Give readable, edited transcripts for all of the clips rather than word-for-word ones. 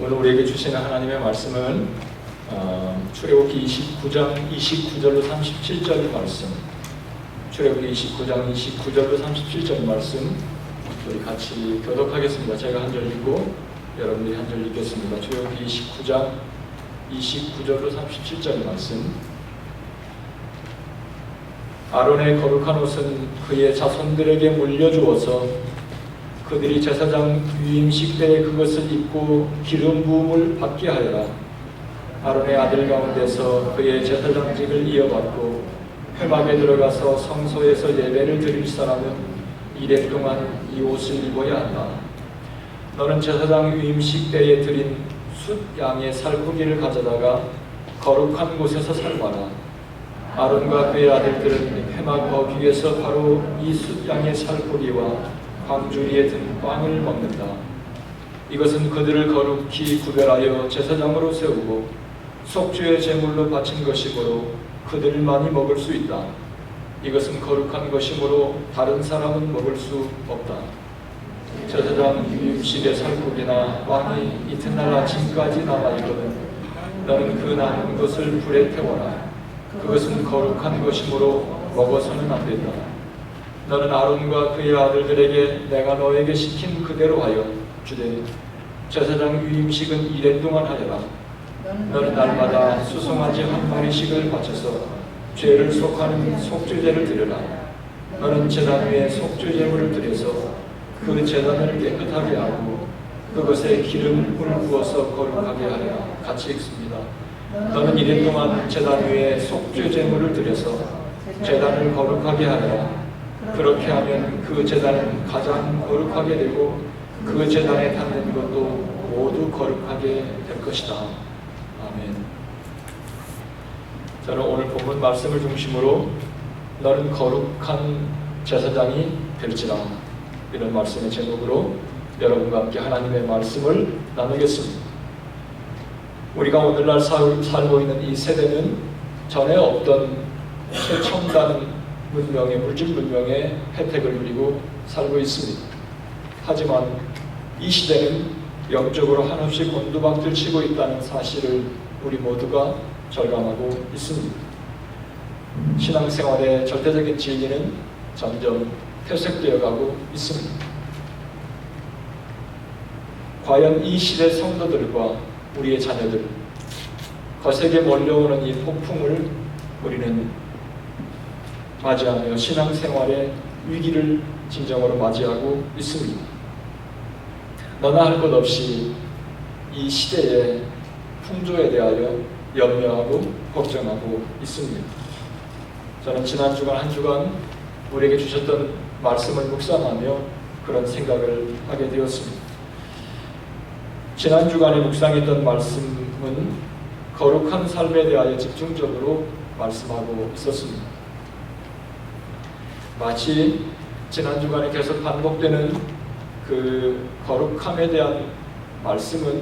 오늘 우리에게 주시는 하나님의 말씀은 출애굽기 29장 29절로 37절 말씀, 출애굽기 29장 29절로 37절 말씀 우리 같이 교독하겠습니다. 제가 한 절 읽고 여러분들이 한 절 읽겠습니다. 출애굽기 29장 29절로 37절 말씀. 아론의 거룩한 옷은 그의 자손들에게 물려주어서 그들이 제사장 위임식 때에 그것을 입고 기름 부음을 받게 하여라. 아론의 아들 가운데서 그의 제사장직을 이어받고 회막에 들어가서 성소에서 예배를 드릴 사람은 이래 동안 이 옷을 입어야 한다. 너는 제사장 위임식 때에 드린 숫 양의 살코기를 가져다가 거룩한 곳에서 삶아라. 아론과 그의 아들들은 회막 거기에서 바로 이 숫 양의 살코기와 광주리에 든 빵을 먹는다. 이것은 그들을 거룩히 구별하여 제사장으로 세우고 속죄의 제물로 바친 것이므로 그들만이 먹을 수 있다. 이것은 거룩한 것이므로 다른 사람은 먹을 수 없다. 제사장 위임식의 살코기나 빵이 이튿날 아침까지 남아있거든 너는 그 남은 것을 불에 태워라. 그것은 거룩한 것이므로 먹어서는 안 된다. 너는 아론과 그의 아들들에게 내가 너에게 시킨 그대로 하여 주되 제사장 위임식은 이래 동안 하여라. 너는 날마다 수송아지 한 마리씩을 바쳐서 죄를 속하는 속죄제를 드려라. 너는 제단 위에 속죄제물을 드려서 그 제단을 깨끗하게 하고 그것에 기름을 부어서 거룩하게 하여라. 같이 읽습니다. 너는 이래 동안 제단 위에 속죄제물을 드려서 제단을 거룩하게 하여라. 그렇게 하면 그 제단은 가장 거룩하게 되고 그 제단에 닿는 것도 모두 거룩하게 될 것이다. 아멘. 저는 오늘 본문 말씀을 중심으로 너는 거룩한 제사장이 될지라 이런 말씀의 제목으로 여러분과 함께 하나님의 말씀을 나누겠습니다. 우리가 오늘날 살고 있는 이 세대는 전에 없던 최첨단 문명의 물질 문명의 혜택을 누리고 살고 있습니다. 하지만 이 시대는 영적으로 한없이 곤두박질 치고 있다는 사실을 우리 모두가 절감하고 있습니다. 신앙생활의 절대적인 진리는 점점 퇴색되어 가고 있습니다. 과연 이 시대 성도들과 우리의 자녀들, 거세게 몰려오는 이 폭풍을 우리는 맞이하며 신앙생활의 위기를 진정으로 맞이하고 있습니다. 너나 할 것 없이 이 시대의 풍조에 대하여 염려하고 걱정하고 있습니다. 저는 지난 주간 한 주간 우리에게 주셨던 말씀을 묵상하며 그런 생각을 하게 되었습니다. 지난 주간에 묵상했던 말씀은 거룩한 삶에 대하여 집중적으로 말씀하고 있었습니다. 마치 지난 주간에 계속 반복되는 그 거룩함에 대한 말씀은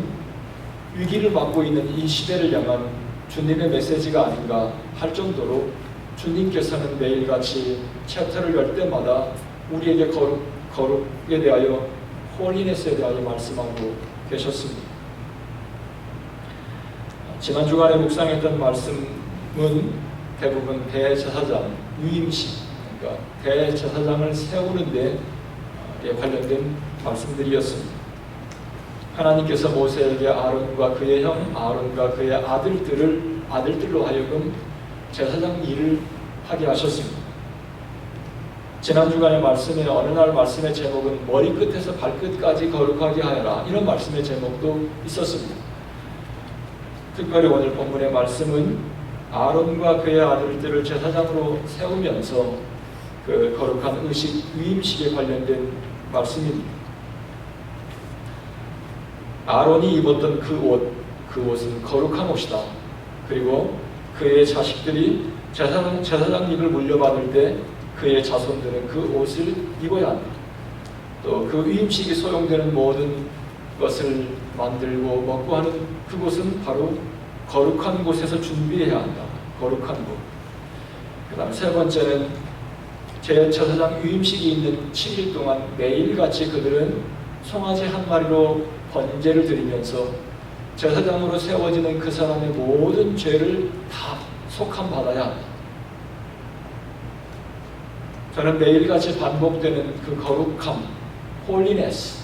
위기를 맞고 있는 이 시대를 향한 주님의 메시지가 아닌가 할 정도로 주님께서는 매일같이 챕터를 열 때마다 우리에게 거룩에 대하여 홀리네스에 대하여 말씀하고 계셨습니다. 지난 주간에 묵상했던 말씀은 대부분 대제사장 위임식, 그러니까 대제사장을 세우는 데 관련된 말씀들이었습니다. 하나님께서 모세에게 아론과 그의 형 아론과 그의 아들들로 하여금 제사장 일을 하게 하셨습니다. 지난 주간의 말씀에 어느 날 말씀의 제목은 머리끝에서 발끝까지 거룩하게 하여라 이런 말씀의 제목도 있었습니다. 특별히 오늘 본문의 말씀은 아론과 그의 아들들을 제사장으로 세우면서 그 거룩한 의식 위임식에 관련된 말씀입니다. 아론이 입었던 그 옷은 거룩한 옷이다. 그리고 그의 자식들이 제사장직을 물려받을 때 그의 자손들은 그 옷을 입어야 한다. 또 그 위임식이 소용되는 모든 것을 만들고 먹고 하는 그곳은 바로 거룩한 곳에서 준비해야 한다. 거룩한 곳. 그 다음 세 번째는 제사장 위임식이 있는 7일 동안 매일같이 그들은 송아지 한 마리로 번제를 드리면서 제사장으로 세워지는 그 사람의 모든 죄를 다 속함 받아야 합니다. 저는 매일같이 반복되는 그 거룩함, holiness,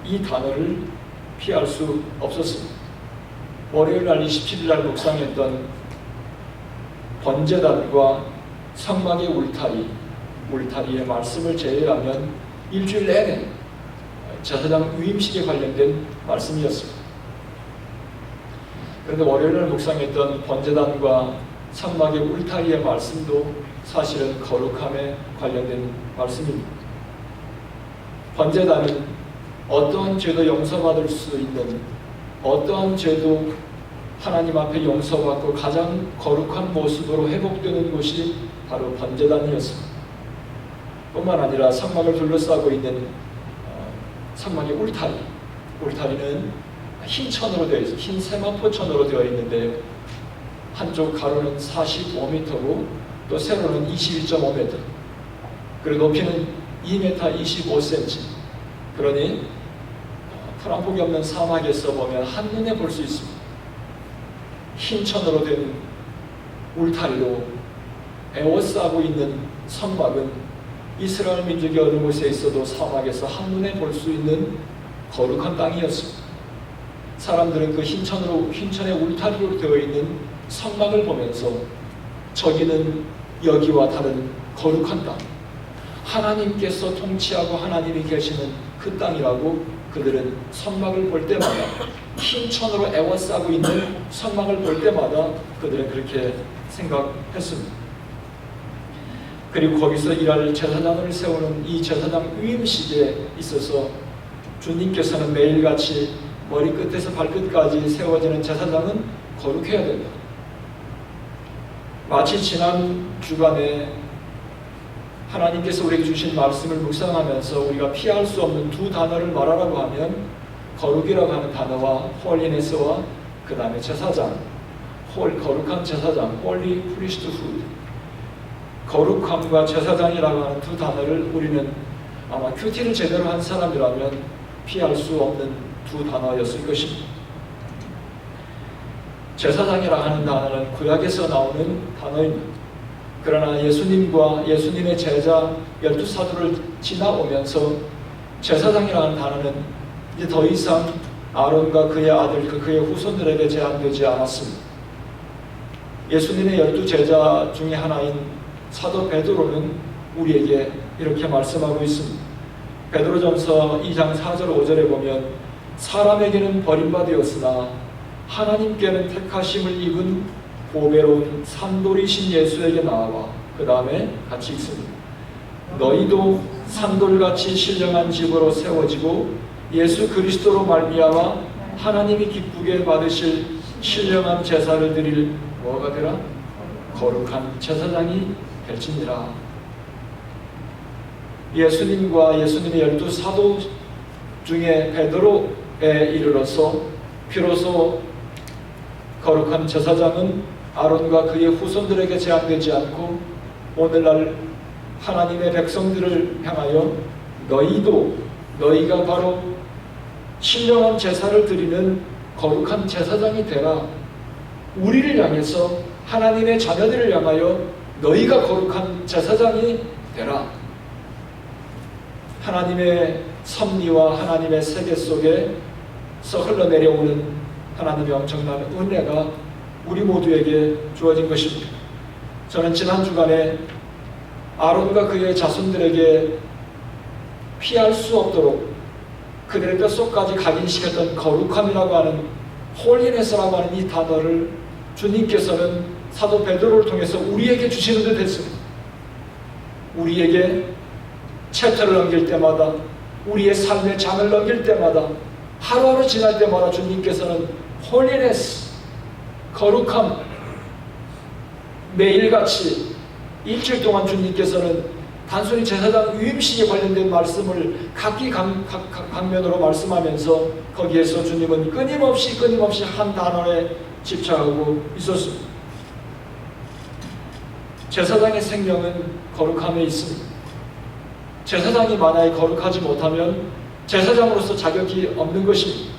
이 단어를 피할 수 없었습니다. 월요일 날 27일 날 묵상했던 번제단과 성막의 울타리의 말씀을 제외하면 일주일 내내 제사장 위임식에 관련된 말씀이었습니다. 그런데 월요일 날 묵상했던 번제단과 성막의 울타리의 말씀도 사실은 거룩함에 관련된 말씀입니다. 번제단은 어떠한 죄도 용서받을 수 있는, 어떠한 죄도 하나님 앞에 용서받고 가장 거룩한 모습으로 회복되는 곳이 바로 번제단이었습니다. 뿐만 아니라 성막을 둘러싸고 있는 성막의 울타리는 흰 천으로 되어 있어요. 흰 세마포 천으로 되어 있는데요. 한쪽 가로는 45m고 또 세로는 21.5m, 그리고 높이는 2m 25cm. 그러니 풀한폭이 없는 사막에서 보면 한눈에 볼 수 있습니다. 흰 천으로 된 울타리로 에워싸고 있는 성막은 이스라엘 민족이 어느 곳에 있어도 사막에서 한눈에 볼 수 있는 거룩한 땅이었습니다. 사람들은 그 흰천의 울타리로 되어 있는 성막을 보면서 저기는 여기와 다른 거룩한 땅, 하나님께서 통치하고 하나님이 계시는 그 땅이라고 그들은 성막을 볼 때마다, 흰천으로 에워싸고 있는 성막을 볼 때마다 그들은 그렇게 생각했습니다. 그리고 거기서 일할 제사장을 세우는 이 제사장 위임식에 있어서 주님께서는 매일같이 머리끝에서 발끝까지 세워지는 제사장은 거룩해야 된다. 마치 지난 주간에 하나님께서 우리에게 주신 말씀을 묵상하면서 우리가 피할 수 없는 두 단어를 말하라고 하면 거룩이라고 하는 단어와 홀리네스와 그 다음에 제사장, 거룩한 제사장, 홀리 프리스트후드, 거룩함과 제사장이라고 하는 두 단어를 우리는 아마 큐티를 제대로 한 사람이라면 피할 수 없는 두 단어였을 것입니다. 제사장이라고 하는 단어는 구약에서 나오는 단어입니다. 그러나 예수님과 예수님의 제자 12사도를 지나오면서 제사장이라는 단어는 이제 더 이상 아론과 그의 아들, 그의 후손들에게 제한되지 않았습니다. 예수님의 12제자 중에 하나인 사도 베드로는 우리에게 이렇게 말씀하고 있습니다. 베드로전서 2장 4절 5절에 보면 사람에게는 버림받았으나 하나님께는 택하심을 입은 보배로운 산돌이신 예수에게 나아와, 그 다음에 같이 읽습니다. 너희도 산돌같이 신령한 집으로 세워지고 예수 그리스도로 말미암아 하나님이 기쁘게 받으실 신령한 제사를 드릴 뭐가 되라? 거룩한 제사장이 될지니라. 예수님과 예수님의 12사도 중에 베드로에 이르러서 비로소 거룩한 제사장은 아론과 그의 후손들에게 제한되지 않고 오늘날 하나님의 백성들을 향하여 너희가 바로 신령한 제사를 드리는 거룩한 제사장이 되라. 우리를 향해서, 하나님의 자녀들을 향하여 너희가 거룩한 제사장이 되라. 하나님의 섭리와 하나님의 세계 속에서 흘러내려오는 하나님의 엄청난 은혜가 우리 모두에게 주어진 것입니다. 저는 지난 주간에 아론과 그의 자손들에게 피할 수 없도록 그들의 뼛속까지 각인시켰던 거룩함이라고 하는 홀리네스라고 하는 이 단어를 주님께서는 사도 베드로를 통해서 우리에게 주시는 듯 했습니다. 우리에게 챕터를 넘길 때마다, 우리의 삶의 장을 넘길 때마다, 하루하루 지날 때마다 주님께서는 홀리네스, 거룩함, 매일같이 일주일 동안 주님께서는 단순히 제사장 위임식에 관련된 말씀을 각기 강면으로 말씀하면서 거기에서 주님은 끊임없이 한 단어에 집착하고 있었습니다. 제사장의 생명은 거룩함에 있습니다. 제사장이 만약에 거룩하지 못하면 제사장으로서 자격이 없는 것입니다.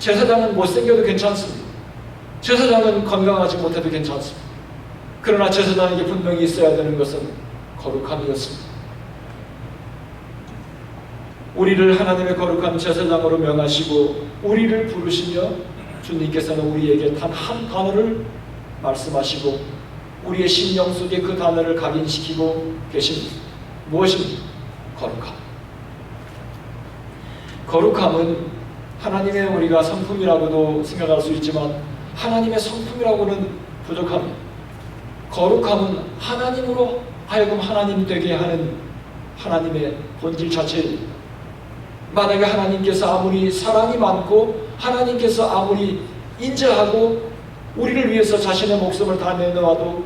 제사장은 못생겨도 괜찮습니다. 제사장은 건강하지 못해도 괜찮습니다. 그러나 제사장에게 분명히 있어야 되는 것은 거룩함이었습니다. 우리를 하나님의 거룩한 제사장으로 명하시고 우리를 부르시며 주님께서는 우리에게 단 한 단어를 말씀하시고 우리의 심령 속에 그 단어를 각인시키고 계십니다. 무엇입니까? 거룩함. 거룩함은 하나님의 우리가 성품이라고도 생각할 수 있지만 하나님의 성품이라고는 부족합니다. 거룩함은 하나님으로 하여금 하나님 되게 하는 하나님의 본질 자체입니다. 만약에 하나님께서 아무리 사랑이 많고 하나님께서 아무리 인자하고 우리를 위해서 자신의 목숨을 다 내놓아도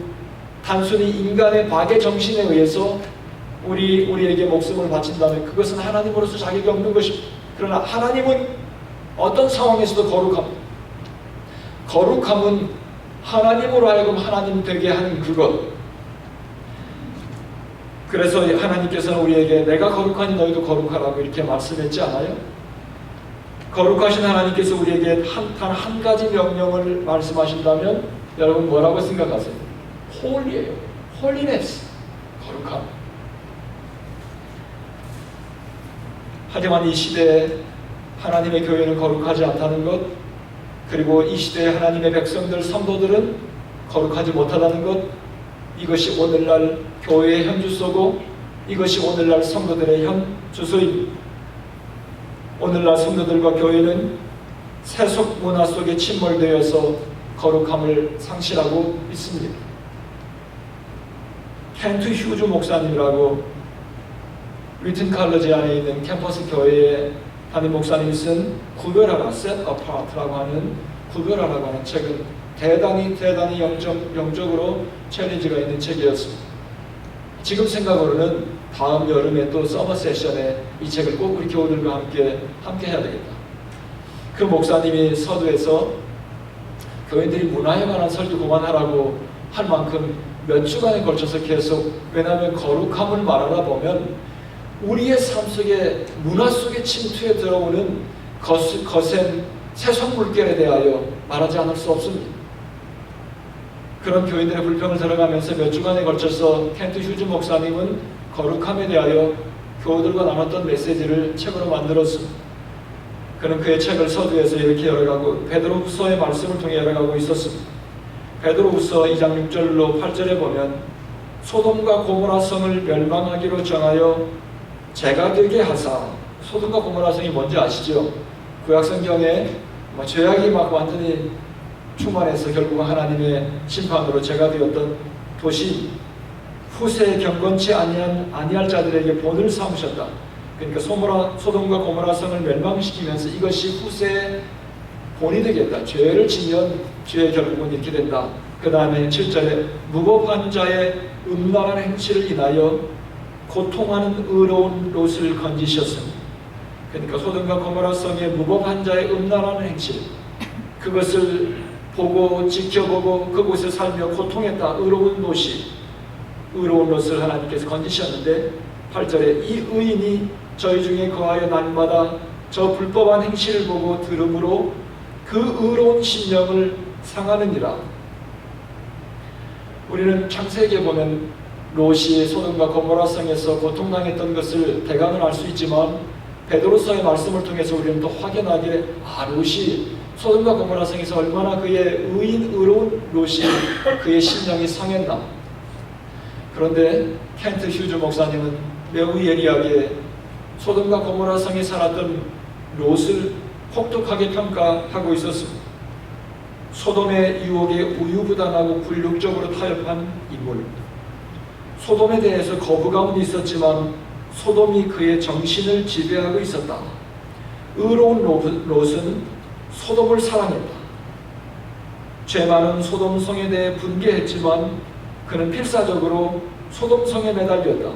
단순히 인간의 박의 정신에 의해서 우리에게 목숨을 바친다면 그것은 하나님으로서 자격이 없는 것입니다. 그러나 하나님은 어떤 상황에서도 거룩합니다. 거룩함은 하나님으로 하여금 하나님 되게 하는 그것. 그래서 하나님께서는 우리에게 내가 거룩하니 너희도 거룩하라고 이렇게 말씀했지 않아요? 거룩하신 하나님께서 우리에게 단 한 가지 명령을 말씀하신다면 여러분 뭐라고 생각하세요? 홀리예요. 홀리네스. 거룩함. 하지만 이 시대에 하나님의 교회는 거룩하지 않다는 것, 그리고 이 시대에 하나님의 백성들, 성도들은 거룩하지 못하다는 것, 이것이 오늘날 교회의 현주소고 이것이 오늘날 성도들의 현주소입니다. 오늘날 성도들과 교회는 세속 문화 속에 침몰되어서 거룩함을 상실하고 있습니다. 켄트 휴즈 목사님이라고 리튼 칼러지 안에 있는 캠퍼스 교회의 담임 목사님이 쓴 구별하라, set apart라고 하는 구별하라고 하는 책은 대단히 영적으로 챌린지가 있는 책이었습니다. 지금 생각으로는 다음 여름에 또 서머 세션에 이 책을 꼭 우리 교우들과 함께 해야 되겠다. 그 목사님이 서두에서 교인들이 문화에 관한 설교 그만하라고 할 만큼 몇 주간에 걸쳐서 계속, 왜냐하면 거룩함을 말하다 보면 우리의 삶 속에 문화 속에 침투해 들어오는 거센 세속 물결에 대하여 말하지 않을 수 없습니다. 그런 교인들의 불평을 들어가면서 몇 주간에 걸쳐서 켄트 휴즈 목사님은 거룩함에 대하여 교우들과 나눴던 메시지를 책으로 만들었습니다. 그는 그의 책을 서두에서 이렇게 열어가고 베드로후서의 말씀을 통해 열어가고 있었습니다. 베드로후서 2장 6절로 8절에 보면 소돔과 고모라 성을 멸망하기로 정하여 죄가 되게 하사, 소돔과 고모라 성이 뭔지 아시죠? 구약성경에 죄악이 막 완전히 충만해서 결국 하나님의 심판으로 죄가 되었던 도시, 후세에 경건치 아니할 자들에게 본을 삼으셨다. 그러니까 소돔과 고모라 성을 멸망시키면서 이것이 후세의 본이 되겠다. 죄를 지면 죄의 결국은 이렇게 된다. 그 다음에 7절에 무법한 자의 음란한 행실을 인하여 고통하는 의로운 롯을 건지셨습니다. 그러니까 소돔과 고모라 성의 무법한 자의 음란한 행실, 그것을 보고 지켜보고 그곳에 살며 고통했다. 의로운 롯을 하나님께서 건지셨는데 8절에 이 의인이 저희 중에 거하여 날마다 저 불법한 행실을 보고 들음으로 그 의로운 심령을 상하느니라. 우리는 창세기에 보면 롯이 소돔과 고모라 성에서 고통당했던 것을 대강을 알 수 있지만 베드로서의 말씀을 통해서 우리는 또 확연하게 롯이 소돔과 고모라 성에서 얼마나 그의 의로운 롯이 그의 심령이 상했나. 그런데 켄트 휴즈 목사님은 매우 예리하게 소돔과 고모라 성에 살았던 롯을 혹독하게 평가하고 있었습니다. 소돔의 유혹에 우유부단하고 굴욕적으로 타협한 인물. 소돔에 대해서 거부감은 있었지만 소돔이 그의 정신을 지배하고 있었다. 의로운 롯은 소돔을 사랑했다. 죄 많은 소돔성에 대해 분개했지만 그는 필사적으로 소돔성에 매달렸다.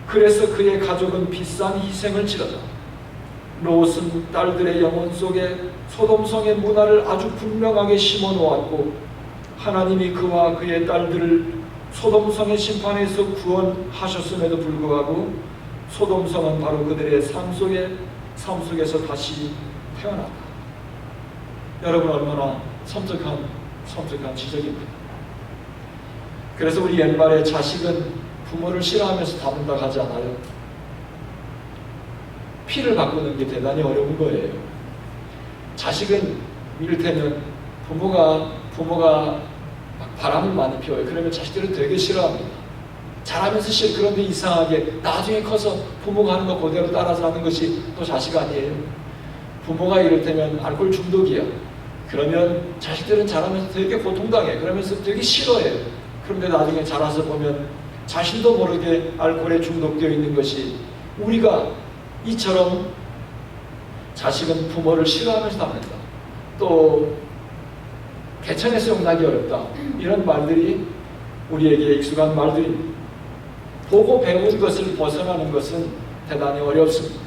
그래서 그의 가족은 비싼 희생을 치렀다. 롯은 딸들의 영혼 속에 소돔성의 문화를 아주 분명하게 심어놓았고 하나님이 그와 그의 딸들을 소돔성의 심판에서 구원하셨음에도 불구하고 소돔성은 바로 그들의 삶 속에서 다시 태어났다. 여러분 얼마나 섬뜩한 지적입니다. 그래서 우리 옛말에 자식은 부모를 싫어하면서 닮는다 하지 않아요? 피를 바꾸는 게 대단히 어려운 거예요. 자식은 이를테면 부모가 막 바람을 많이 피워요. 그러면 자식들은 되게 싫어합니다. 잘하면서 싫어. 그런데 이상하게 나중에 커서 부모가 하는 거 그대로 따라서 하는 것이 또 자식 아니에요. 부모가 이를테면 알코올 중독이야. 그러면 자식들은 잘하면서 되게 고통당해. 그러면서 되게 싫어해요. 그런데 나중에 자라서 보면 자신도 모르게 알코올에 중독되어 있는 것이, 우리가 이처럼 자식은 부모를 싫어하면서 닮는다. 또 개천에서 용나기 어렵다. 이런 말들이 우리에게 익숙한 말들입니다. 보고 배운 것을 벗어나는 것은 대단히 어렵습니다.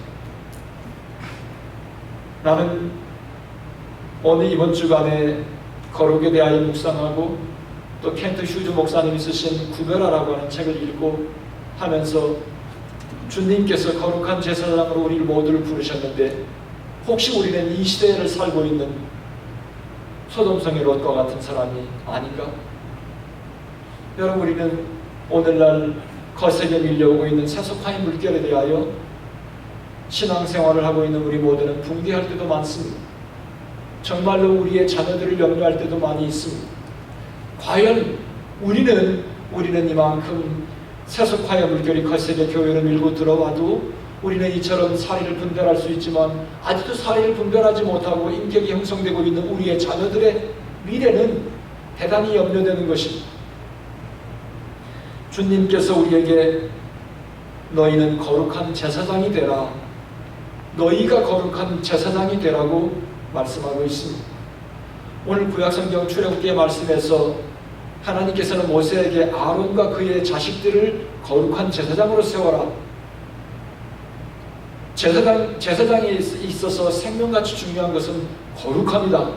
나는 오늘 이번 주간에 거룩에 대하여 묵상하고 또 켄트 휴즈 목사님이 쓰신 구별하라고 하는 책을 읽고 하면서 주님께서 거룩한 제사장으로 우리 모두를 부르셨는데, 혹시 우리는 이 시대를 살고 있는 소돔성의 롯과 같은 사람이 아닌가? 여러분, 우리는 오늘날 거세게 밀려오고 있는 세속화의 물결에 대하여 신앙생활을 하고 있는 우리 모두는 붕괴할 때도 많습니다. 정말로 우리의 자녀들을 염려할 때도 많이 있습니다. 과연 우리는 이만큼 세속화의 물결이 거세게 교회를 밀고 들어와도 우리는 이처럼 사리를 분별할 수 있지만, 아직도 사리를 분별하지 못하고 인격이 형성되고 있는 우리의 자녀들의 미래는 대단히 염려되는 것입니다. 주님께서 우리에게 너희는 거룩한 제사장이 되라, 너희가 거룩한 제사장이 되라고 말씀하고 있습니다. 오늘 구약성경 출애굽기의 말씀에서 하나님께서는 모세에게 아론과 그의 자식들을 거룩한 제사장으로 세워라. 제사장에 있어서 생명같이 중요한 것은 거룩함이다.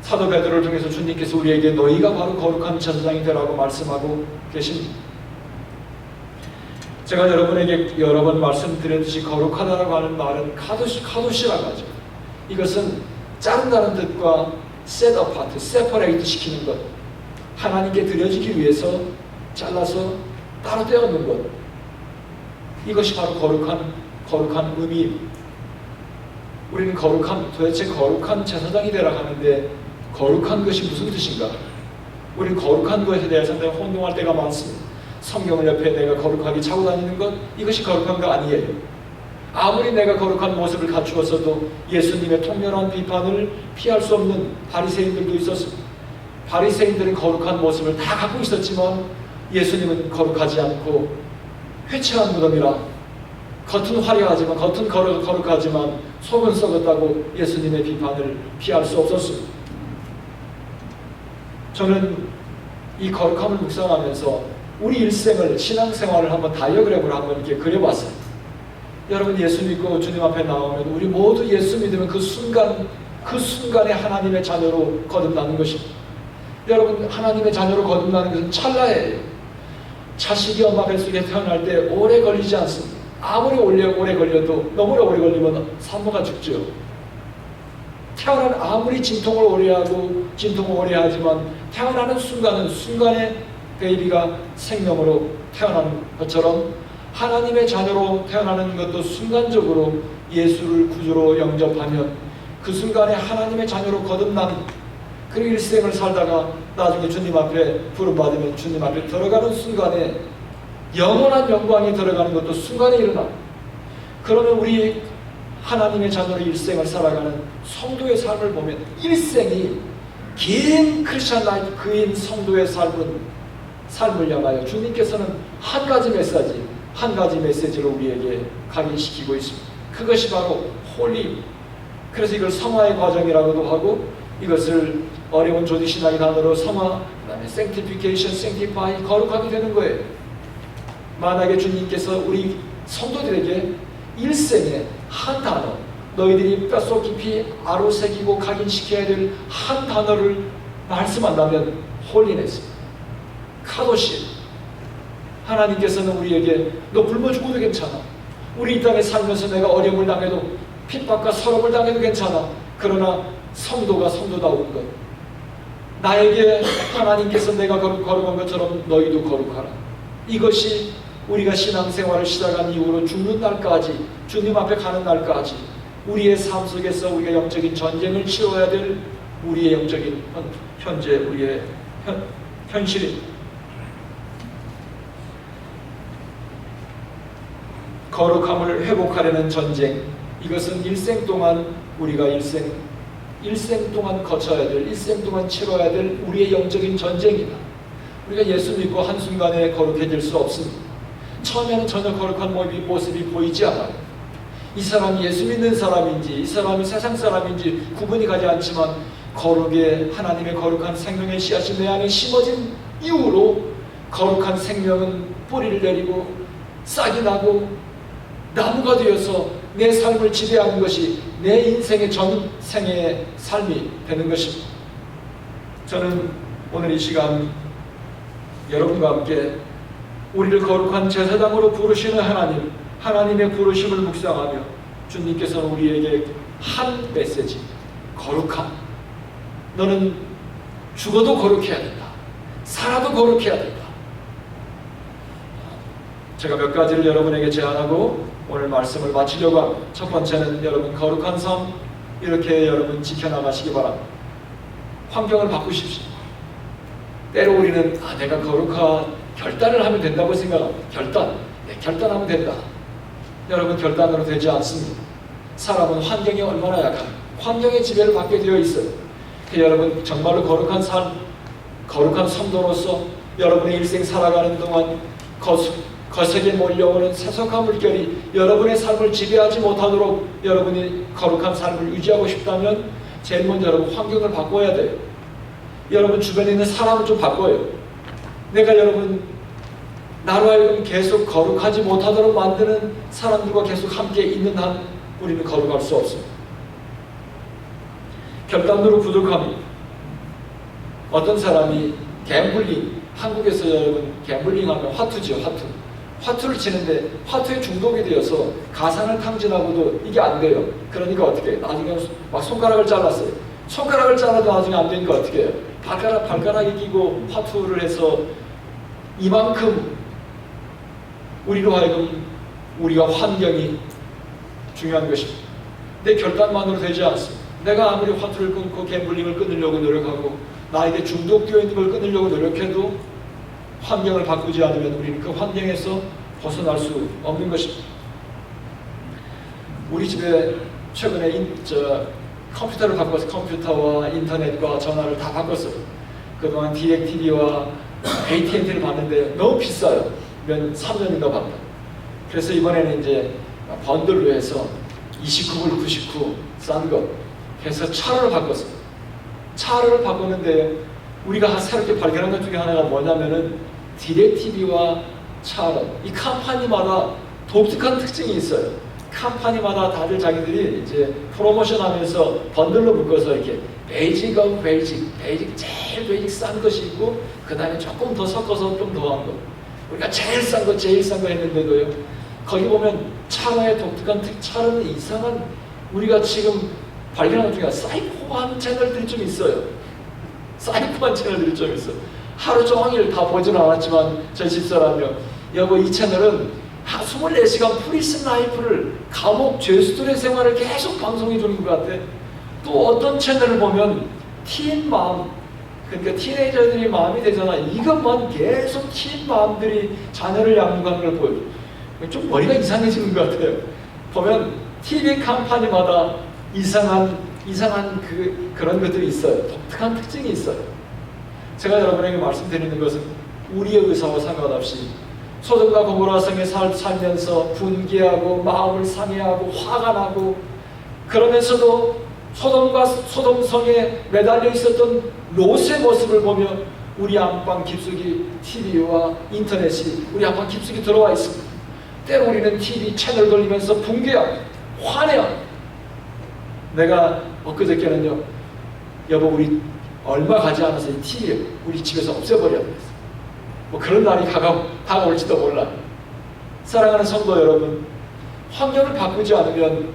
사도 베드로를 통해서 주님께서 우리에게 너희가 바로 거룩한 제사장이 되라고 말씀하고 계십니다. 제가 여러분에게 여러 번 말씀드렸듯이 거룩하다라고 하는 말은 카도시라고 하죠. 이것은 자른다는 뜻과 set apart, separate 시키는 것, 하나님께 드려지기 위해서 잘라서 따로 떼어놓는 것, 이것이 바로 거룩한 의미입니다. 우리는 도대체 거룩한 제사장이 되라 하는데 거룩한 것이 무슨 뜻인가? 우리는 거룩한 것에 대해서 상당히 혼동할 때가 많습니다. 성경을 옆에 내가 거룩하게 차고 다니는 것, 이것이 거룩한 거 아니에요. 아무리 내가 거룩한 모습을 갖추었어도 예수님의 통렬한 비판을 피할 수 없는 바리새인들도 있었습니다. 바리새인들은 거룩한 모습을 다 갖고 있었지만 예수님은 거룩하지 않고 회칠한 무덤이라, 겉은 화려하지만, 겉은 거룩하지만 속은 썩었다고 예수님의 비판을 피할 수 없었습니다. 저는 이 거룩함을 묵상하면서 우리 일생을, 신앙생활을 한번 다이어그램으로 한번 이렇게 그려봤어요. 여러분, 예수 믿고 주님 앞에 나오면 우리 모두 예수 믿으면 그 순간에 하나님의 자녀로 거듭나는 것입니다. 여러분, 하나님의 자녀로 거듭나는 것은 찰나예요. 자식이 엄마 뱃속에 태어날 때 오래 걸리지 않습니다. 아무리 오래 걸려도, 너무 오래 걸리면 산모가 죽죠. 아무리 진통을 오래 하지만 태어나는 순간에 베이비가 생명으로 태어나는 것처럼 하나님의 자녀로 태어나는 것도 순간적으로 예수를 구주로 영접하면 그 순간에 하나님의 자녀로 거듭나는, 그 일생을 살다가 나중에 주님 앞에 부름받으면 주님 앞에 들어가는 순간에 영원한 영광이 들어가는 것도 순간에 일어납니다. 그러면 우리 하나님의 자녀로 일생을 살아가는 성도의 삶을 보면 일생이 긴 크리스천 라이프, 그인 성도의 삶을 향하여 주님께서는 한 가지 메시지로 우리에게 각인시키고 있습니다. 그것이 바로 홀리. 그래서 이걸 성화의 과정이라고도 하고, 이것을 어려운 조지신학의 단어로 성화, 그다음에 sanctification, sanctify, 거룩하게 되는 거예요. 만약에 주님께서 우리 성도들에게 일생에 한 단어, 너희들이 뼛속 깊이 아로새기고 각인시켜야 될 한 단어를 말씀한다면 홀리네스, 카도시. 하나님께서는 우리에게 너 굶어 죽어도 괜찮아, 우리 이 땅에 살면서 내가 어려움을 당해도 핍박과 서름을 당해도 괜찮아, 그러나 성도가 성도다운 것, 나에게 하나님께서 내가 거룩한 것처럼 너희도 거룩하라. 이것이 우리가 신앙생활을 시작한 이후로 죽는 날까지, 주님 앞에 가는 날까지 우리의 삶 속에서 우리가 영적인 전쟁을 치러야 될 우리의 영적인 현재 우리의 현실입니다. 거룩함을 회복하려는 전쟁, 이것은 일생 동안 우리가 일생 동안 거쳐야 될, 일생 동안 치러야 될 우리의 영적인 전쟁이다. 우리가 예수 믿고 한순간에 거룩해질 수 없습니다. 처음에는 전혀 거룩한 모습이 보이지 않아요. 이 사람이 예수 믿는 사람인지 이 사람이 세상 사람인지 구분이 가지 않지만 거룩에 하나님의 거룩한 생명의 씨앗이 내 안에 심어진 이후로 거룩한 생명은 뿌리를 내리고 싹이 나고 나무가 되어서 내 삶을 지배하는 것이 내 인생의 전생의 삶이 되는 것입니다. 저는 오늘 이 시간 여러분과 함께 우리를 거룩한 제사장으로 부르시는 하나님의 부르심을 묵상하며 주님께서는 우리에게 한 메시지, 거룩함. 너는 죽어도 거룩해야 된다. 살아도 거룩해야 된다. 제가 몇 가지를 여러분에게 제안하고 오늘 말씀을 마치려고 합니다. 첫 번째는 여러분 거룩한 삶 이렇게 여러분 지켜나가시기 바랍니다. 환경을 바꾸십시오. 때로 우리는 내가 거룩한 결단을 하면 된다고 생각합니다. 결단하면 된다. 여러분 결단으로 되지 않습니다. 사람은 환경이 얼마나 약합니까? 환경의 지배를 받게 되어 있어요. 여러분 정말로 거룩한 삶, 거룩한 성도로서 여러분의 일생 살아가는 동안 거세게 몰려오는 세속한 물결이 여러분의 삶을 지배하지 못하도록 여러분이 거룩한 삶을 유지하고 싶다면 제일 먼저 여러분 환경을 바꿔야 돼요. 여러분 주변에 있는 사람을 좀 바꿔요. 내가 여러분 나로 하여금 계속 거룩하지 못하도록 만드는 사람들과 계속 함께 있는 한 우리는 거룩할 수 없습니다. 결단으로 부족함이 어떤 사람이 갬블링, 한국에서 여러분 갬블링하면 화투죠. 화투를 치는데 화투에 중독이 되어서 가상을 탕진하고도 이게 안 돼요. 그러니까 어떻게 해요? 나중에 막 손가락을 잘랐어요. 손가락을 잘라도 나중에 안 되니까 어떻게 해요? 발가락이 끼고 화투를 해서 이만큼 우리로 하여금 우리가 환경이 중요한 것입니다. 내 결단만으로 되지 않습니다. 내가 아무리 화투를 끊고 갬블링을 끊으려고 노력하고 나에게 중독되어 있는 걸 끊으려고 노력해도 환경을 바꾸지 않으면 우리는 그 환경에서 벗어날 수 없는 것입니다. 우리 집에 최근에 컴퓨터를 바꿔서 컴퓨터와 인터넷과 전화를 다 바꿨어요. 그동안 DirecTV와 AT&T를 봤는데 너무 비싸요. 3년인가 봤다. 그래서 이번에는 이제 번들로 해서 29불 99 싼 거 해서 차로를 바꿨어요. 차로를 바꿨는데 우리가 새롭게 발견한 것 중에 하나가 뭐냐면은 DirecTV와 차로 이 컴퍼니마다 독특한 특징이 있어요. 컴퍼니마다 다들 자기들이 이제 프로모션하면서 번들로 묶어서 이렇게 베이직하고 베이직 제일 베이직 싼 것이 있고 그 다음에 조금 더 섞어서 좀 더한 거. 우리가 제일 싼 거 했는데도요. 거기 보면 차로의 독특한 차로는 이상한 우리가 지금 발견한 것 중에 사이코한 채널들이 좀 있어요. 하루 종일 다 보지는 않았지만 저희 집사람이요. 여보 이 채널은 24시간 프리슨 라이프를 감옥 죄수들의 생활을 계속 방송해 주는 것 같아. 또 어떤 채널을 보면 틴맘, 그러니까 티네이저들이 마음이 되잖아. 이것만 계속 틴맘들이 자녀를 양육하는 걸 보여줘. 좀 머리가 이상해지는 것 같아요. 보면 TV 컴퍼니마다 이상한 그런 것들이 있어요. 독특한 특징이 있어요. 제가 여러분에게 말씀드리는 것은 우리의 의사와 상관없이 소돔과 고모라 성에 살면서 분개하고 마음을 상해하고 화가 나고 그러면서도 소돔 성에 매달려 있었던 롯의 모습을 보며 우리 안방 깊숙이 TV와 인터넷이 우리 안방 깊숙이 들어와 있습니다. 때로 우리는 TV 채널 돌리면서 분개하고 화내요. 내가 엊그저께는요, 여보 우리 얼마 가지 않아서 이 TV 우리 집에서 없애버려야 되겠어. 뭐 그런 날이 다가올지도 몰라. 사랑하는 성도 여러분, 환경을 바꾸지 않으면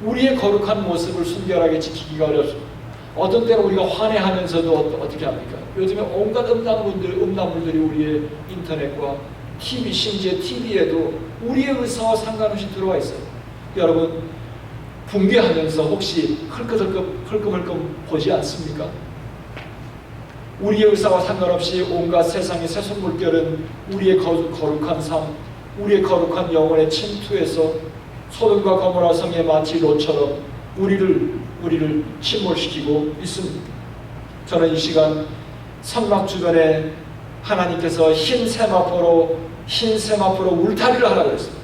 우리의 거룩한 모습을 순결하게 지키기가 어렵습니다. 어떤 때는 우리가 환해하면서도 어떻게 합니까? 요즘에 온갖 음란물들이 우리의 인터넷과 TV, 심지어 TV에도 우리의 의사와 상관없이 들어와 있어요. 여러분, 붕괴하면서 혹시 헐끔헐끔 보지 않습니까? 우리의 의사와 상관없이 온갖 세상의 세속 물결은 우리의 거룩한 삶, 우리의 거룩한 영혼에 침투해서 소돔과 고모라 성에 마치 롯처럼 우리를 침몰시키고 있습니다. 저는 이 시간 성막 주변에 하나님께서 흰 세마포로 울타리를 하라고 했습니다.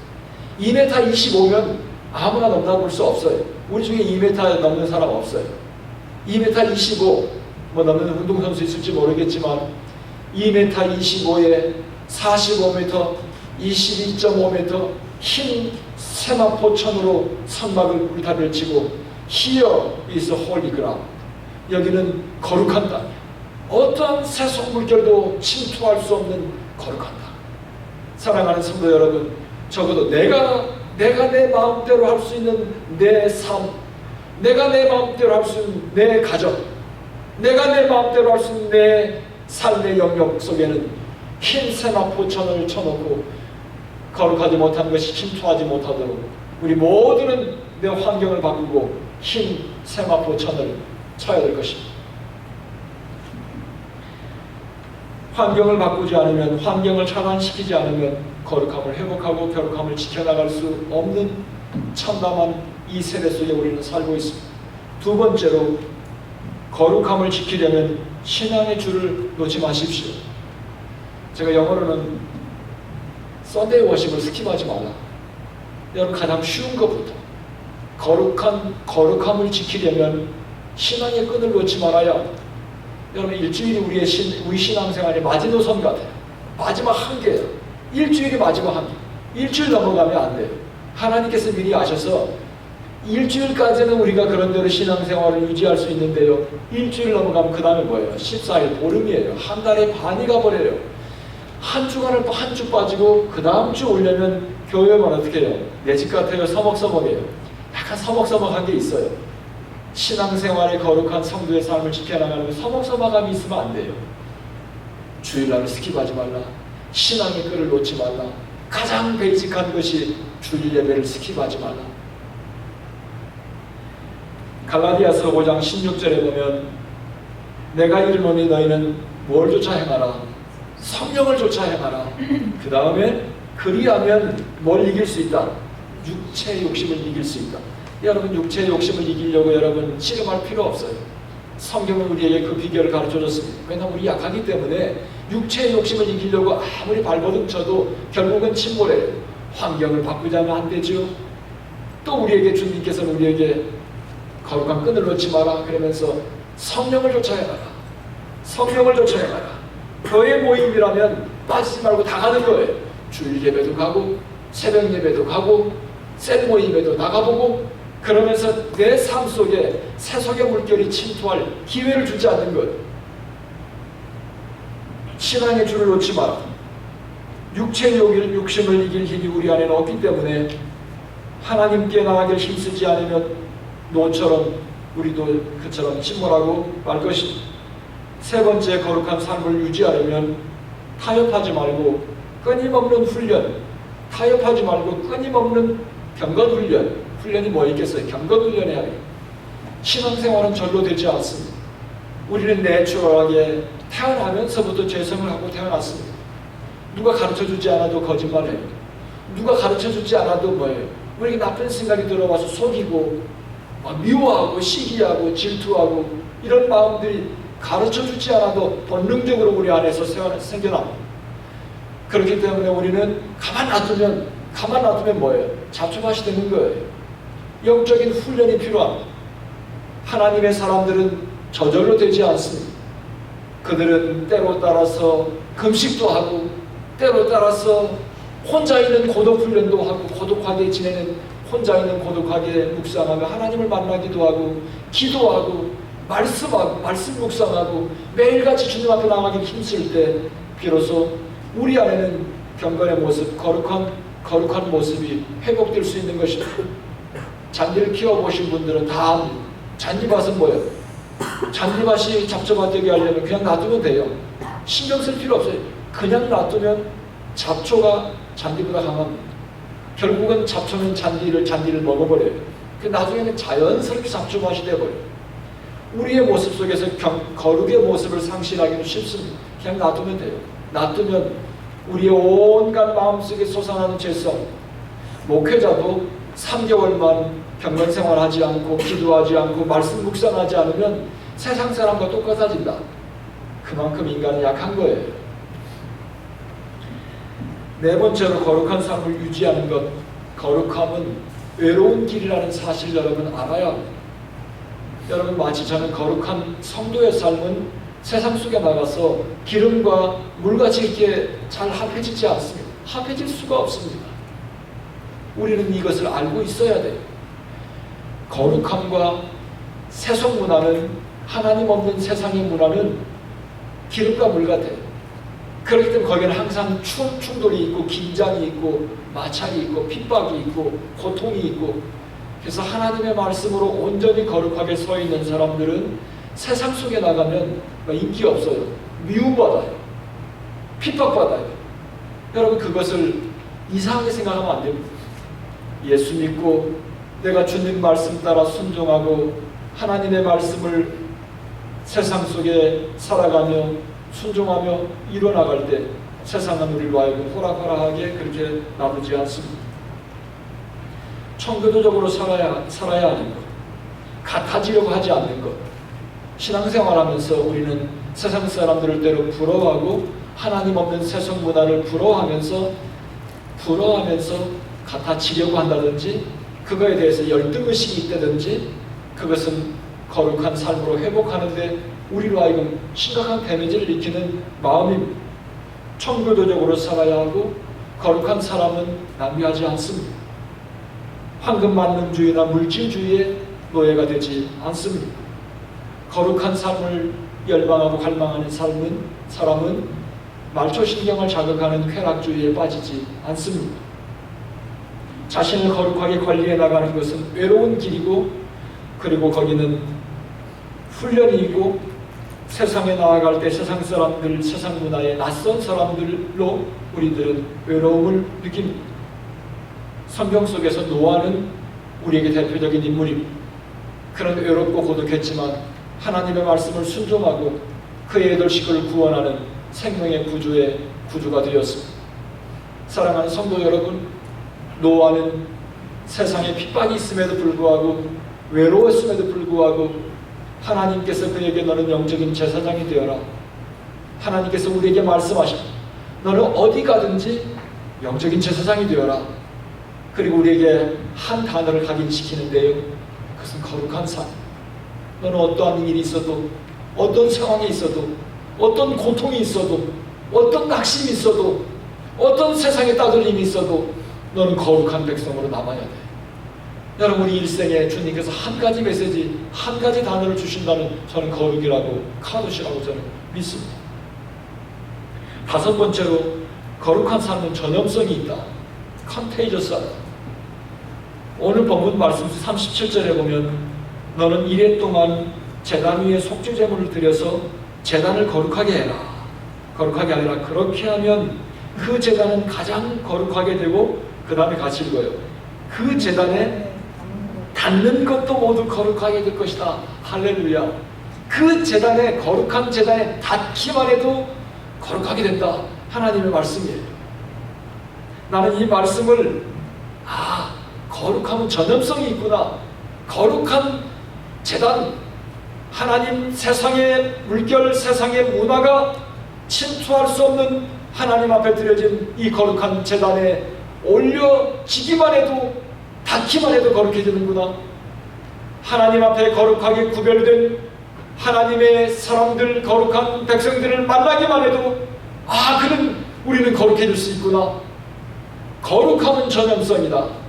2m 25면 아무나 넘나볼 수 없어요. 우리 중에 2m 넘는 사람 없어요. 2m 25 넘는 운동선수 있을지 모르겠지만 2m 25에 45m, 22.5m 흰 세마포천으로 성막을 울타리를 치고 Here is holy ground. 여기는 거룩한 땅. 어떠한 세속 물결도 침투할 수 없는 거룩한 땅. 사랑하는 성도 여러분, 적어도 내가 내 마음대로 할 수 있는 내 삶, 내가 내 마음대로 할 수 있는 내 가정, 내가 내 마음대로 할 수 있는 내 삶의 영역 속에는 흰 세마포천을 쳐놓고 거룩하지 못한 것이 침투하지 못하도록 우리 모두는 내 환경을 바꾸고 흰 세마포천을 쳐야 될 것입니다. 환경을 바꾸지 않으면, 환경을 차단시키지 않으면 거룩함을 회복하고 거룩함을 지켜나갈 수 없는 참담한 이 세대 속에 우리는 살고 있습니다. 두 번째로, 거룩함을 지키려면 신앙의 줄을 놓지 마십시오. 제가 영어로는 썬데이 워십을 스킵하지 말라. 여러분, 가장 쉬운 것부터 거룩함을 지키려면 신앙의 끈을 놓지 말아야. 여러분, 일주일이 우리 신앙생활의 마지노선 같아요. 마지막 한계예요. 일주일이 마지막 한계. 일주일 넘어가면 안 돼요. 하나님께서 미리 아셔서 일주일까지는 우리가 그런대로 신앙생활을 유지할 수 있는데요, 일주일 넘어가면 그 다음에 뭐예요? 14일 보름이에요. 한 달에 반이 가버려요. 한 주간을 한 주 빠지고 그 다음 주 오려면 교회만 어떻게 해요? 내 집 같아요. 서먹서먹해요. 약간 서먹서먹한 게 있어요. 신앙생활의 거룩한 성도의 삶을 지켜나가는 서먹서먹함이 있으면 안 돼요. 주일날을 스킵하지 말라. 신앙의 끈을 놓지 말라. 가장 베이직한 것이 주일 예배를 스킵하지 말라. 갈라디아서 5장 16절에 보면 내가 이르노니 너희는 뭘 쫓아 행하라? 성령을 쫓아 행하라. 그 다음에 그리하면 뭘 이길 수 있다? 육체의 욕심을 이길 수 있다. 여러분, 육체의 욕심을 이기려고 여러분 씨름할 필요 없어요. 성경은 우리에게 그 비결을 가르쳐줬습니다. 왜냐하면 우리 약하기 때문에 육체의 욕심을 이기려고 아무리 발버둥 쳐도 결국은 침몰해요. 환경을 바꾸자면 안 되죠. 또 우리에게 주님께서는 우리에게 거룩한 끈을 놓지 마라 그러면서 성령을 쫓아 행하라. 성령을 쫓아 행하라. 교회 모임이라면 빠지지 말고 다 가는 거예요. 주일 예배도 가고 새벽 예배도 가고 셀 모임에도 나가보고, 그러면서 내 삶 속에 세속의 물결이 침투할 기회를 주지 않는 거예요. 신앙의 줄을 놓지 마라. 육체의 욕심을 이길 힘이 우리 안에는 없기 때문에 하나님께 나아가길 힘쓰지 않으면 노처럼 우리도 그처럼 침몰하고 말 것입니다. 세 번째, 거룩한 삶을 유지하려면 타협하지 말고 끊임없는 훈련, 타협하지 말고 끊임없는 경건훈련. 훈련이 뭐 있겠어요? 경건훈련해야 해요. 신앙생활은 절로 되지 않습니다. 우리는 내추럴하게 태어나면서부터 죄성을 하고 태어났습니다. 누가 가르쳐주지 않아도 거짓말해요. 누가 가르쳐주지 않아도 뭐예요? 우리에게 나쁜 생각이 들어와서 속이고 미워하고 시기하고 질투하고 이런 마음들이 가르쳐주지 않아도 본능적으로 우리 안에서 생겨납니다. 그렇기 때문에 우리는 가만 놔두면 뭐예요? 잡초밭이 되는 거예요. 영적인 훈련이 필요합니다. 하나님의 사람들은 저절로 되지 않습니다. 그들은 때로 따라서 금식도 하고 때로 따라서 혼자 있는 고독 훈련도 하고 고독하게 지내는, 혼자 있는 고독하게 묵상하며 하나님을 만나기도 하고 기도하고 말씀 묵상하고 매일같이 주님 앞에 나가기 힘쓸 때 비로소 우리 안에는 경건의 모습, 거룩한 모습이 회복될 수 있는 것입니다. 잔디를 키워보신 분들은 다 압니다. 잔디밭은 뭐예요? 잔디밭이 잡초밭되게 하려면 그냥 놔두면 돼요. 신경 쓸 필요 없어요. 그냥 놔두면 잡초가 잔디보다 강합니다. 결국은 잡초는 잔디를 먹어버려요. 그 나중에는 자연스럽게 잡초밭이 되어버려요. 우리의 모습 속에서 거룩의 모습을 상실하기는 쉽습니다. 그냥 놔두면 돼요. 놔두면 우리의 온갖 마음속에 솟아나는 죄성, 목회자도 3개월만 경건생활하지 않고 기도하지 않고 말씀 묵상하지 않으면 세상 사람과 똑같아진다. 그만큼 인간은 약한 거예요. 네 번째로 거룩한 삶을 유지하는 것, 거룩함은 외로운 길이라는 사실 여러분 알아야 합니다. 여러분, 마치 저는 거룩한 성도의 삶은 세상 속에 나가서 기름과 물같이 이렇게 잘 합해지지 않습니다. 합해질 수가 없습니다. 우리는 이것을 알고 있어야 돼요. 거룩함과 세속 문화는, 하나님 없는 세상의 문화는 기름과 물 같아요. 그렇기 때문에 거기는 항상 충돌이 있고 긴장이 있고 마찰이 있고 핍박이 있고 고통이 있고, 그래서 하나님의 말씀으로 온전히 거룩하게 서 있는 사람들은 세상 속에 나가면 인기 없어요. 미움받아요. 핍박받아요. 여러분, 그것을 이상하게 생각하면 안 됩니다. 예수 믿고 내가 주님 말씀 따라 순종하고 하나님의 말씀을 세상 속에 살아가며 순종하며 이뤄나갈 때 세상은 우리로 하여금 호락호락하게 그렇게 놔두지 않습니다. 청교도적으로 살아야 하는 것, 같아지려고 하지 않는 것. 신앙생활하면서 우리는 세상 사람들을 때로 부러워하고 하나님 없는 세상 문화를 부러워하면서 같아지려고 한다든지 그거에 대해서 열등의식이 있다든지, 그것은 거룩한 삶으로 회복하는데 우리로 하여금 심각한 데미지를 일으키는 마음입니다. 청교도적으로 살아야 하고 거룩한 사람은 낭비하지 않습니다. 황금만능주의나 물질주의의 노예가 되지 않습니다. 거룩한 삶을 열망하고 갈망하는 사람은 말초신경을 자극하는 쾌락주의에 빠지지 않습니다. 자신을 거룩하게 관리해 나가는 것은 외로운 길이고, 그리고 거기는 훈련이고, 세상에 나아갈 때 세상 사람들, 세상 문화에 낯선 사람들로 우리들은 외로움을 느낍니다. 성경 속에서 노아는 우리에게 대표적인 인물입니다. 그는 외롭고 고독했지만 하나님의 말씀을 순종하고 그의 8식구를 구원하는 생명의 구주가 되었습니다. 사랑하는 성도 여러분, 노아는 세상에 핍박이 있음에도 불구하고 외로웠음에도 불구하고 하나님께서 그에게 너는 영적인 제사장이 되어라. 하나님께서 우리에게 말씀하십니다. 너는 어디 가든지 영적인 제사장이 되어라. 그리고 우리에게 한 단어를 각인시키는데요, 그것은 거룩한 삶. 너는 어떠한 일이 있어도, 어떤 상황이 있어도, 어떤 고통이 있어도, 어떤 낙심이 있어도, 어떤 세상의 따돌림이 있어도 너는 거룩한 백성으로 남아야 돼. 여러분, 우리 일생에 주님께서 한 가지 메시지, 한 가지 단어를 주신다는, 저는 거룩이라고, 카도시라고 저는 믿습니다. 5번째로, 거룩한 삶은 전염성이 있다. 컨테이저스하다. 오늘 본문 말씀 37절에 보면 너는 이래 동안 제단 위에 속죄제물을 드려서 제단을 거룩하게 해라. 거룩하게 하라. 그렇게 하면 그 제단은 가장 거룩하게 되고, 그 다음에 같이 읽어요. 그 제단에 닿는 것도 모두 거룩하게 될 것이다. 할렐루야. 그 제단에, 거룩한 제단에 닿기만 해도 거룩하게 된다. 하나님의 말씀이에요. 나는 이 말씀을 거룩함은 전염성이 있구나. 거룩한 제단, 하나님 세상의 물결, 세상의 문화가 침투할 수 없는 하나님 앞에 드려진 이 거룩한 제단에 올려지기만 해도, 닿기만 해도 거룩해지는구나. 하나님 앞에 거룩하게 구별된 하나님의 사람들, 거룩한 백성들을 만나기만 해도 우리는 거룩해질 수 있구나. 거룩함은 전염성이다.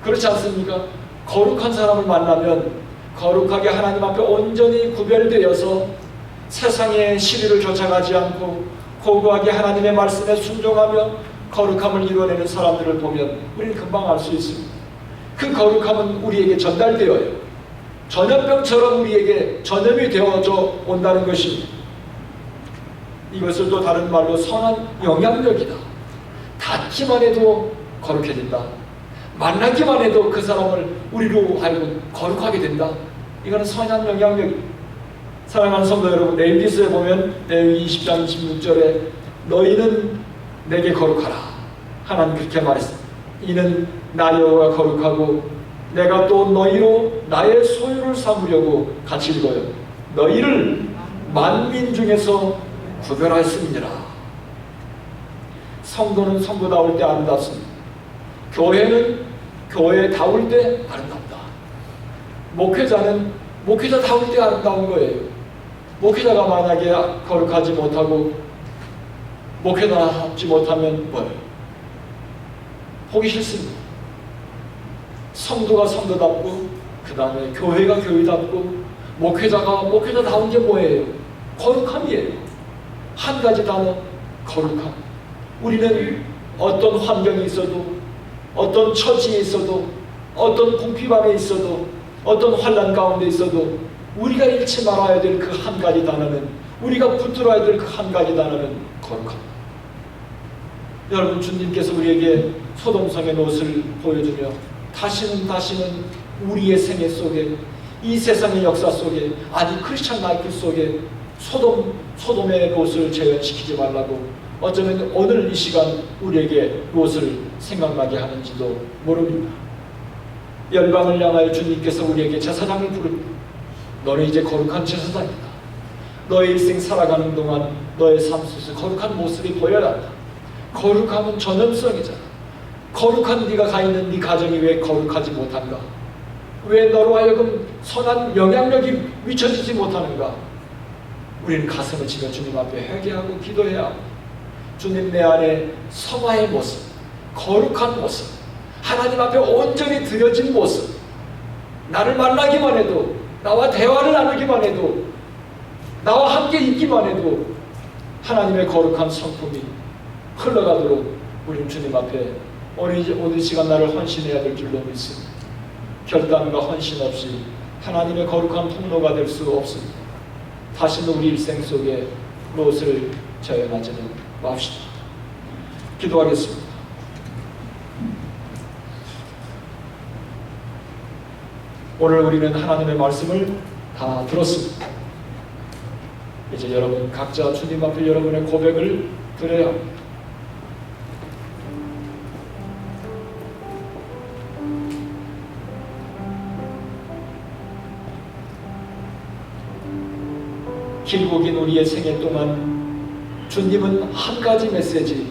그렇지 않습니까? 거룩한 사람을 만나면 거룩하게 하나님 앞에 온전히 구별되어서 세상의 시리를 쫓아가지 않고 고고하게 하나님의 말씀에 순종하며 거룩함을 이루어내는 사람들을 보면 우리는 금방 알 수 있습니다. 그 거룩함은 우리에게 전달되어요. 전염병처럼 우리에게 전염이 되어져 온다는 것입니다. 이것을 또 다른 말로 선한 영향력이다. 닿기만 해도 거룩해진다. 만나기만 해도 그 사람을 우리로 하여금 거룩하게 된다. 이거는 선한 영향력입니다. 사랑하는 성도 여러분, 레위기서에 보면 레위기 20장 26절에 너희는 내게 거룩하라. 하나님 그렇게 말했습니다. 이는 나 여호와가 거룩하고 내가 또 너희로 나의 소유를 삼으려고 같이 읽어요. 너희를 만민 중에서 구별하였음이니라. 성도는 성도다울 때 아름답습니다. 교회는 교회다울 때 아름답다. 목회자는 목회자다울 때 아름다운 거예요. 목회자가 만약에 거룩하지 못하고 목회자답지 못하면 뭐예요? 보기 싫습니다. 성도가 성도답고 그 다음에 교회가 교회답고 목회자가 목회자다운 게 뭐예요? 거룩함이에요. 한 가지 단어, 거룩함. 우리는 어떤 환경이 있어도, 어떤 처지에 있어도, 어떤 궁핍함에 있어도, 어떤 환난 가운데 있어도 우리가 잃지 말아야 될 그 한 가지 단어는, 우리가 붙들어야 될 그 한 가지 단어는 거룩함. 여러분, 주님께서 우리에게 소돔성의 롯을 보여주며 다시는 우리의 생애 속에, 이 세상의 역사 속에, 아니 크리스찬 라이프 속에 소돔의 롯을 재현시키지 말라고 어쩌면 오늘 이 시간 우리에게 롯을 생각나게 하는지도 모릅니다. 열방을 향하여 주님께서 우리에게 제사장을 부릅니다. 너는 이제 거룩한 제사장이다. 너의 일생 살아가는 동안 너의 삶 속에서 거룩한 모습이 보여야 한다. 거룩함은 전염성이잖아. 거룩한 네가 가 있는 네 가정이 왜 거룩하지 못한가? 왜 너로 하여금 선한 영향력이 미쳐지지 못하는가? 우리는 가슴을 치며 주님 앞에 회개하고 기도해야 합니다. 주님, 내 안에 성화의 모습, 거룩한 모습, 하나님 앞에 온전히 드려진 모습, 나를 만나기만 해도, 나와 대화를 나누기만 해도, 나와 함께 있기만 해도 하나님의 거룩한 성품이 흘러가도록 우리는 주님 앞에 오늘 시간 나를 헌신해야 될 줄로 믿습니다. 결단과 헌신 없이 하나님의 거룩한 통로가 될 수 없습니다. 다시는 우리 일생 속에 롯을 재현하지는 맙시다. 기도하겠습니다. 오늘 우리는 하나님의 말씀을 다 들었습니다. 이제 여러분 각자 주님 앞에 여러분의 고백을 드려야 합니다. 길고 긴 우리의 생애 동안 주님은 한 가지 메시지,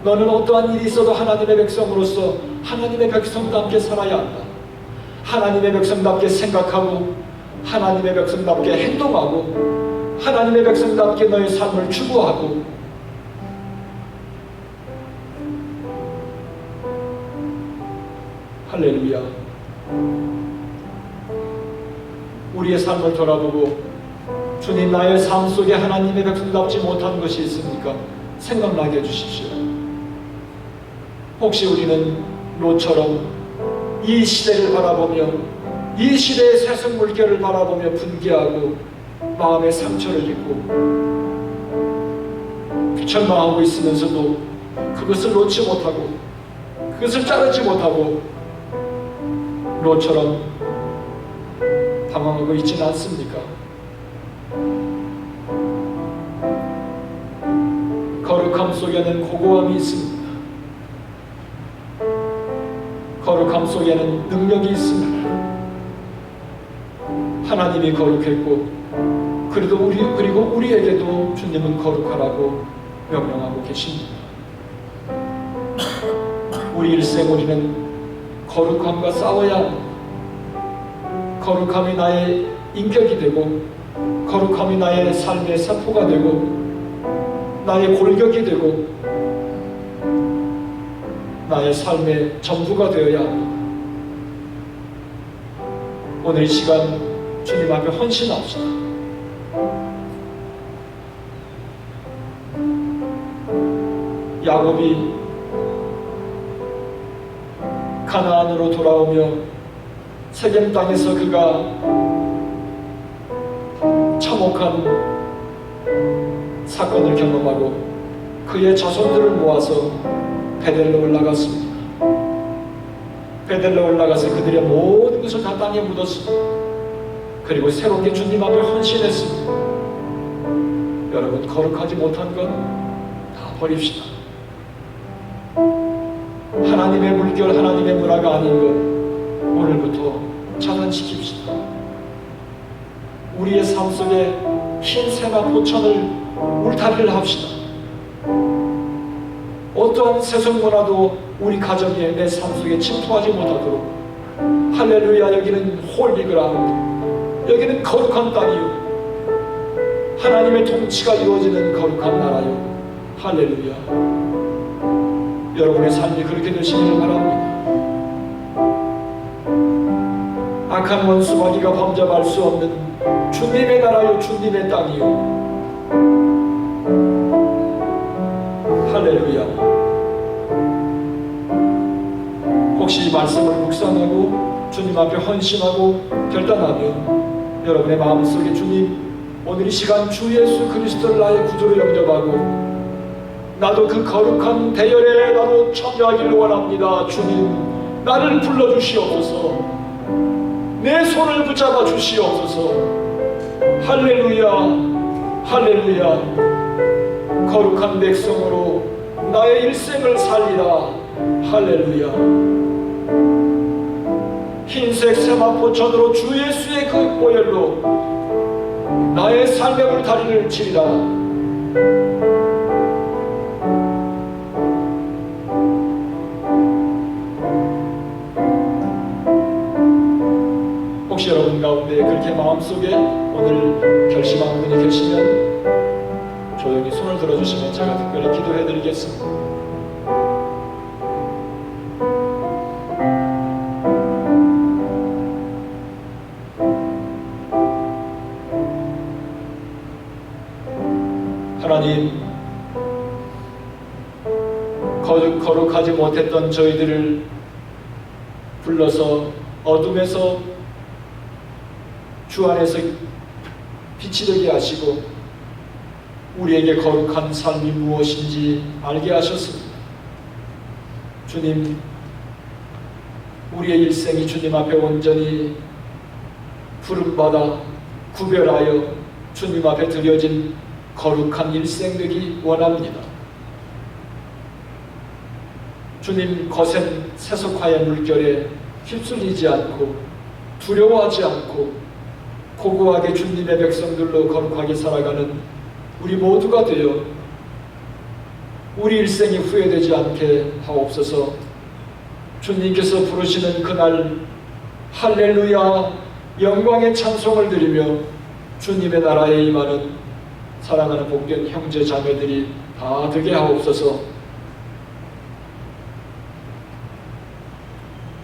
너는 어떠한 일이 있어도 하나님의 백성으로서 하나님의 백성답게 살아야 한다. 하나님의 백성답게 생각하고 하나님의 백성답게 행동하고 하나님의 백성답게 너의 삶을 추구하고 할렐루야. 우리의 삶을 돌아보고 주님, 나의 삶 속에 하나님의 백성답지 못한 것이 있습니까? 생각나게 해주십시오. 혹시 우리는 롯처럼 이 시대를 바라보며 이 시대의 세상 물결을 바라보며 분개하고 마음의 상처를 입고 절망하고 있으면서도 그것을 놓지 못하고 그것을 자르지 못하고 롯처럼 당황하고 있지는 않습니까? 거룩함 속에는 고고함이 있습니다. 거룩함 속에는 능력이 있습니다. 하나님이 거룩했고 그리고 우리에게도 주님은 거룩하라고 명령하고 계십니다. 우리 일생 우리는 거룩함과 싸워야 합니다. 거룩함이 나의 인격이 되고 거룩함이 나의 삶의 사포가 되고 나의 골격이 되고 나의 삶의 전부가 되어야 합니다. 오늘 이 시간 주님 앞에 헌신합시다. 야곱이 가나안으로 돌아오며 세겜 땅에서 그가 참혹한 사건을 경험하고 그의 자손들을 모아서 베델로 올라갔습니다. 베델로 올라가서 그들의 모든 것을 다 땅에 묻었습니다. 그리고 새롭게 주님 앞에 헌신했습니다. 여러분, 거룩하지 못한 건 다 버립시다. 하나님의 물결, 하나님의 문화가 아닌 것 오늘부터 차단시킵시다. 우리의 삶 속에 흰 새나 포천을 울타리를 합시다. 어떠한 세속 문화도 우리 가정에, 내 삶 속에 침투하지 못하도록. 할렐루야, 여기는 홀리그라운드, 여기는 거룩한 땅이요, 하나님의 통치가 이루어지는 거룩한 나라요. 할렐루야. 여러분의 삶이 그렇게 되시기를 바랍니다. 악한 원수 마귀가 범접할 수 없는 주님의 나라요, 주님의 땅이요. 할렐루야. 혹시 이 말씀을 묵상하고 주님 앞에 헌신하고 결단하면 여러분의 마음속에 주님, 오늘 이 시간 주 예수 그리스도를 나의 구주로 영접하고 나도 그 거룩한 대열에 나도 참여하기를 원합니다. 주님, 나를 불러주시옵소서. 내 손을 붙잡아 주시옵소서. 할렐루야, 할렐루야. 거룩한 백성으로 나의 일생을 살리라. 할렐루야. 흰색 세마포천으로 주 예수의 그 보혈로 나의 삶의 울타리를 치리라. 혹시 여러분 가운데 그렇게 마음속에 오늘 결심한 분이 계시면 조용히 손을 들어주시면 제가 특별히 기도해 드리겠습니다. 하나님, 거룩하지 못했던 저희들을 불러서 어둠에서 주 안에서 빛이 되게 하시고 우리에게 거룩한 삶이 무엇인지 알게 하셨습니다. 주님, 우리의 일생이 주님 앞에 온전히 부름받아 구별하여 주님 앞에 드려진 거룩한 일생 되기 원합니다. 주님, 거센 세속화의 물결에 휩쓸리지 않고 두려워하지 않고 고고하게 주님의 백성들로 거룩하게 살아가는 우리 모두가 되어 우리 일생이 후회되지 않게 하옵소서. 주님께서 부르시는 그날 할렐루야 영광의 찬송을 드리며 주님의 나라에 임하는 사랑하는 복된 형제 자매들이 다 되게 하옵소서.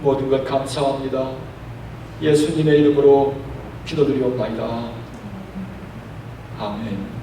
모든 것 감사합니다. 예수님의 이름으로 기도드리옵나이다. 아멘.